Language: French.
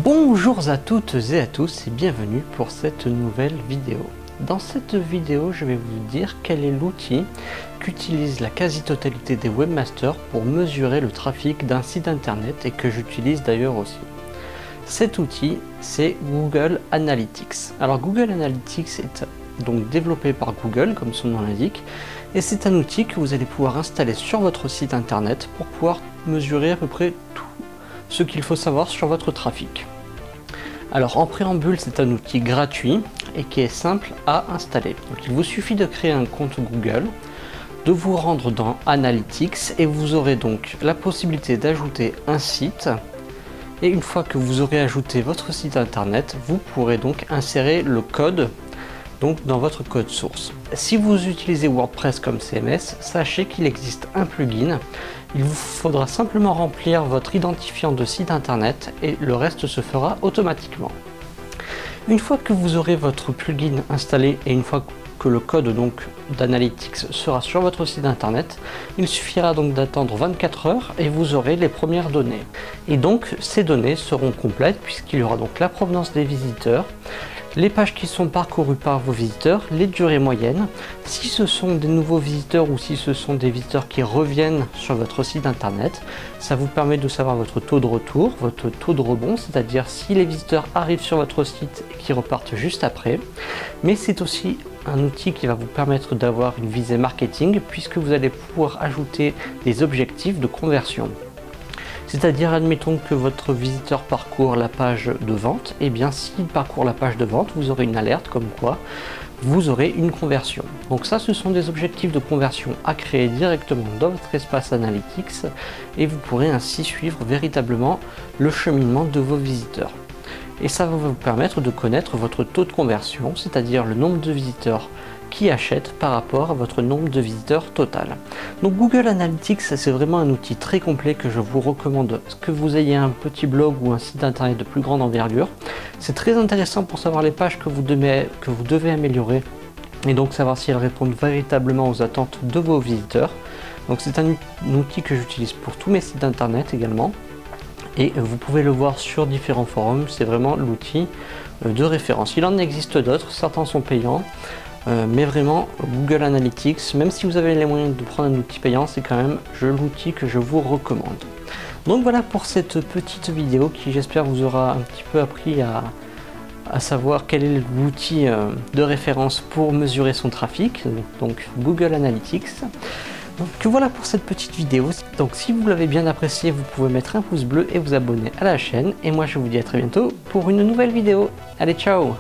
Bonjour à toutes et à tous et bienvenue pour cette nouvelle vidéo. Dans cette vidéo, je vais vous dire quel est l'outil qu'utilise la quasi-totalité des webmasters pour mesurer le trafic d'un site internet et que j'utilise d'ailleurs aussi. Cet outil, c'est Google Analytics. Alors Google Analytics est donc développé par Google, comme son nom l'indique, et c'est un outil que vous allez pouvoir installer sur votre site internet pour pouvoir mesurer à peu près tout ce qu'il faut savoir sur votre trafic. Alors en préambule, c'est un outil gratuit et qui est simple à installer. Donc, il vous suffit de créer un compte Google, de vous rendre dans Analytics et vous aurez donc la possibilité d'ajouter un site. Et une fois que vous aurez ajouté votre site internet, vous pourrez donc insérer le code dans votre code source. Si vous utilisez WordPress comme CMS, sachez qu'il existe un plugin. Il vous faudra simplement remplir votre identifiant de site internet et le reste se fera automatiquement. Une fois que vous aurez votre plugin installé et une fois que le code d'Analytics sera sur votre site internet, il suffira donc d'attendre 24 heures et vous aurez les premières données. Et donc ces données seront complètes puisqu'il y aura donc la provenance des visiteurs, les pages qui sont parcourues par vos visiteurs, les durées moyennes, si ce sont des nouveaux visiteurs ou si ce sont des visiteurs qui reviennent sur votre site internet. Ça vous permet de savoir votre taux de retour, votre taux de rebond, c'est-à-dire si les visiteurs arrivent sur votre site et qui repartent juste après. Mais c'est aussi un outil qui va vous permettre d'avoir une visée marketing puisque vous allez pouvoir ajouter des objectifs de conversion. C'est-à-dire, admettons que votre visiteur parcourt la page de vente, et bien s'il parcourt la page de vente, vous aurez une alerte comme quoi vous aurez une conversion. Donc ça, ce sont des objectifs de conversion à créer directement dans votre espace Analytics et vous pourrez ainsi suivre véritablement le cheminement de vos visiteurs. Et ça va vous permettre de connaître votre taux de conversion, c'est-à-dire le nombre de visiteurs qui achètent par rapport à votre nombre de visiteurs total. Donc Google Analytics, c'est vraiment un outil très complet que je vous recommande, que vous ayez un petit blog ou un site internet de plus grande envergure. C'est très intéressant pour savoir les pages que vous devez améliorer et donc savoir si elles répondent véritablement aux attentes de vos visiteurs. Donc c'est un outil que j'utilise pour tous mes sites internet également. Et vous pouvez le voir sur différents forums, c'est vraiment l'outil de référence. Il en existe d'autres, certains sont payants, mais vraiment Google Analytics, même si vous avez les moyens de prendre un outil payant, c'est quand même l'outil que je vous recommande. Donc voilà pour cette petite vidéo qui, j'espère, vous aura un petit peu appris à savoir quel est l'outil de référence pour mesurer son trafic, donc Google Analytics. Donc voilà pour cette petite vidéo. Donc si vous l'avez bien apprécié, vous pouvez mettre un pouce bleu et vous abonner à la chaîne. Et moi je vous dis à très bientôt pour une nouvelle vidéo. Allez, ciao!